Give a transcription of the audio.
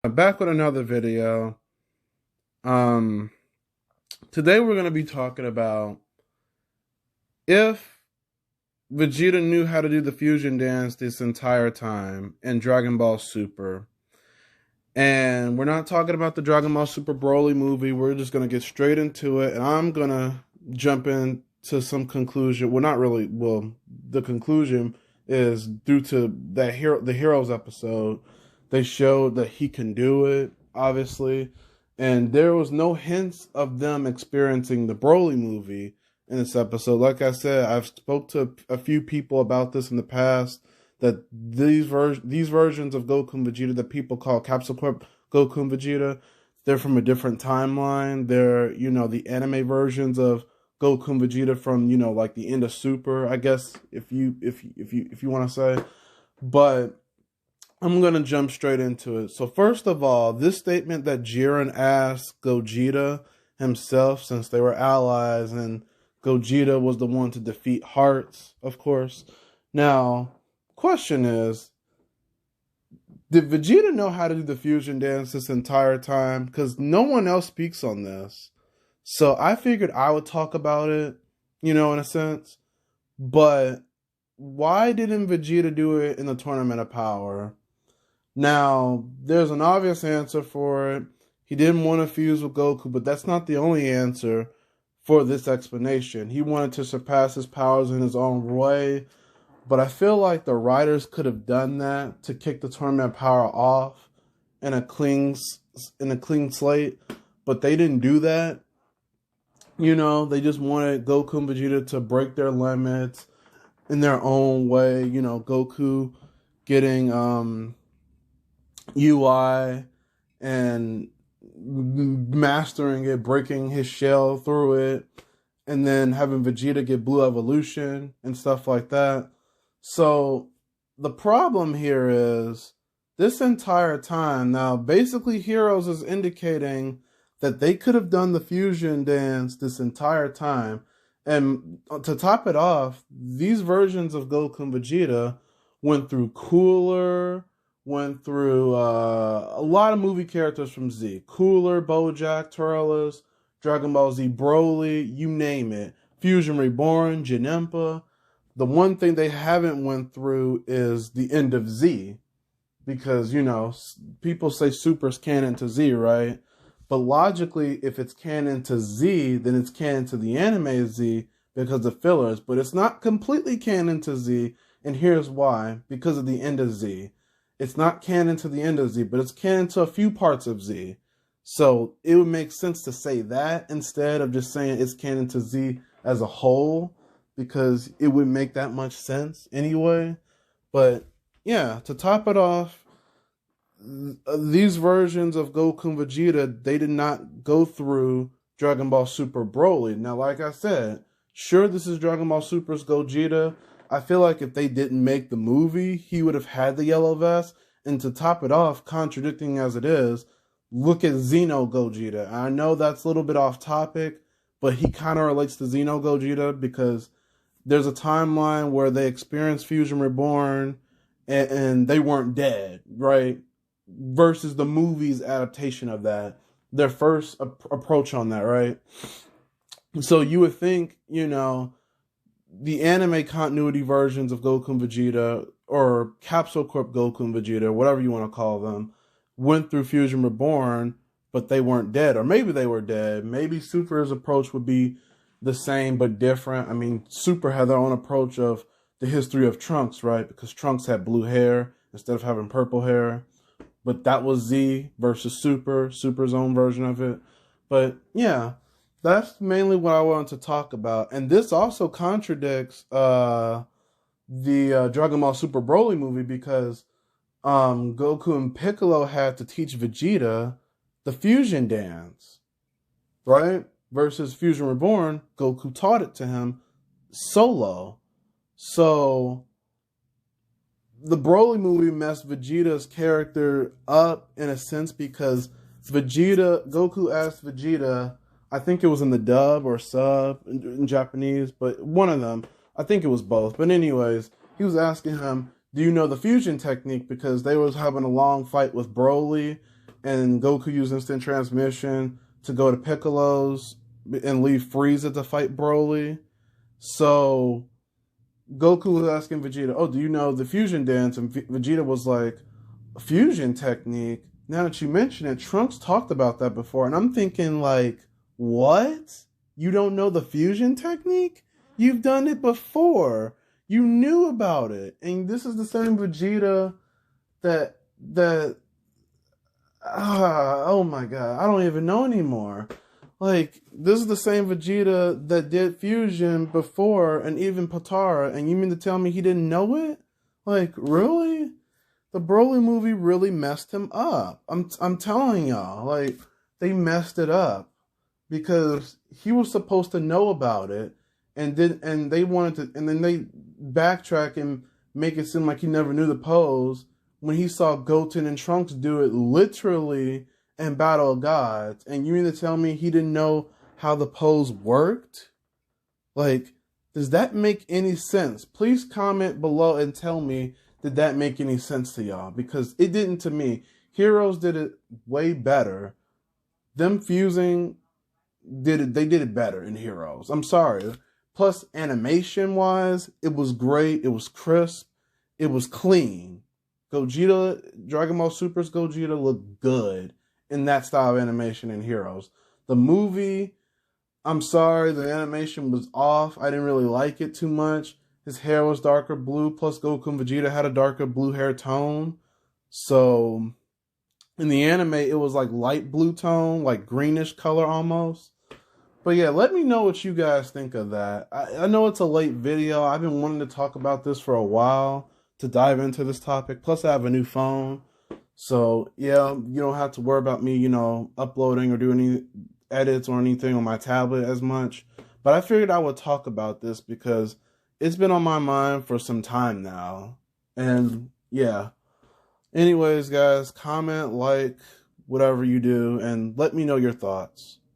Back with another video. Um, Today we're going to be talking about if Vegeta knew how to do the fusion dance this entire time in Dragon Ball Super. And we're not talking about the Dragon Ball Super Broly movie. We're just going to get straight into it. And I'm going to jump into some conclusion. Well, not really. Well, the conclusion is due to the Heroes episode. They showed that he can do it, obviously. And there was no hints of them experiencing the Broly movie in this episode. Like I said, I've spoke to a few people about this in the past, that these versions of Goku and Vegeta that people call Capsule Corp Goku and Vegeta, they're from a different timeline. They're, the anime versions of Goku and Vegeta from, like the end of Super, I guess, if you want to say. But I'm going to jump straight into it. So first of all, this statement that Jiren asked Gogeta himself, since they were allies and Gogeta was the one to defeat Hearts, of course. Now, question is, did Vegeta know how to do the fusion dance this entire time? Because no one else speaks on this. So I figured I would talk about it, in a sense. But why didn't Vegeta do it in the Tournament of Power? Now, there's an obvious answer for it. He didn't want to fuse with Goku, but that's not the only answer for this explanation. He wanted to surpass his powers in his own way, but I feel like the writers could have done that to kick the Tournament of Power off in a clean slate, but they didn't do that. They just wanted Goku and Vegeta to break their limits in their own way. Goku getting UI and mastering it, breaking his shell through it, and then having Vegeta get Blue Evolution and stuff like that. So the problem here is this entire time, now basically Heroes is indicating that they could have done the fusion dance this entire time. And to top it off, these versions of Goku and Vegeta went through Cooler, went through a lot of movie characters from Z. Cooler, Bojack, Turles, Dragon Ball Z, Broly, you name it. Fusion Reborn, Janempa. The one thing they haven't went through is the end of Z. Because, people say Super's canon to Z, right? But logically, if it's canon to Z, then it's canon to the anime Z because of fillers. But it's not completely canon to Z, and here's why. Because of the end of Z. It's not canon to the end of Z, but it's canon to a few parts of Z. So it would make sense to say that instead of just saying it's canon to Z as a whole, because it would make that much sense anyway. But yeah, to top it off, these versions of Goku and Vegeta, they did not go through Dragon Ball Super Broly. Now, like I said, sure, this is Dragon Ball Super's Gogeta. I feel like if they didn't make the movie, he would have had the yellow vest. And to top it off, contradicting as it is, look at Xeno Gogeta. I know that's a little bit off topic, but he kind of relates to Xeno Gogeta because there's a timeline where they experienced Fusion Reborn and they weren't dead, right? Versus the movie's adaptation of that. Their first approach on that, right? So you would think, the anime continuity versions of Goku and Vegeta, or Capsule Corp Goku and Vegeta, whatever you want to call them, went through Fusion Reborn, but they weren't dead. Or maybe they were dead. Maybe Super's approach would be the same but different. I mean, Super had their own approach of the history of Trunks, right? Because Trunks had blue hair instead of having purple hair. But that was Z versus Super's own version of it. But yeah, that's mainly what I wanted to talk about. And this also contradicts the Dragon Ball Super Broly movie because Goku and Piccolo had to teach Vegeta the fusion dance, right? Versus Fusion Reborn, Goku taught it to him solo. So the Broly movie messed Vegeta's character up in a sense because Goku asked Vegeta, I think it was in the dub or sub in Japanese, but one of them, I think it was both. But anyways, he was asking him, do you know the fusion technique? Because they was having a long fight with Broly and Goku used instant transmission to go to Piccolo's and leave Frieza to fight Broly. So Goku was asking Vegeta, "Oh, do you know the fusion dance?" And Vegeta was like, "Fusion technique? Now that you mention it, Trunks talked about that before." And I'm thinking like, what? You don't know the fusion technique? You've done it before. You knew about it. And this is the same Vegeta that oh my god, I don't even know anymore. Like, this is the same Vegeta that did fusion before, and even Potara, and you mean to tell me he didn't know it? Like, really? The Broly movie really messed him up. I'm telling y'all, like, they messed it up because he was supposed to know about it, and they wanted to, and then they backtrack and make it seem like he never knew the pose when he saw Goten and Trunks do it literally in Battle of Gods. And you mean to tell me he didn't know how the pose worked? Like, does that make any sense? Please comment below and tell me, did that make any sense to y'all? Because it didn't to me. Heroes did it way better. Them fusing they did it better in Heroes. I'm sorry. Plus, animation wise, it was great, it was crisp, it was clean. Gogeta, Dragon Ball Super's Gogeta looked good in that style of animation in Heroes. The movie, I'm sorry, the animation was off. I didn't really like it too much. His hair was darker blue, plus Goku and Vegeta had a darker blue hair tone. So, in the anime, it was like light blue tone, like greenish color almost. But yeah, let me know what you guys think of that. I know it's a late video. I've been wanting to talk about this for a while, to dive into this topic. Plus, I have a new phone. So, yeah, you don't have to worry about me, uploading or doing any edits or anything on my tablet as much. But I figured I would talk about this because it's been on my mind for some time now. And, yeah. Anyways, guys, comment, like, whatever you do, and let me know your thoughts.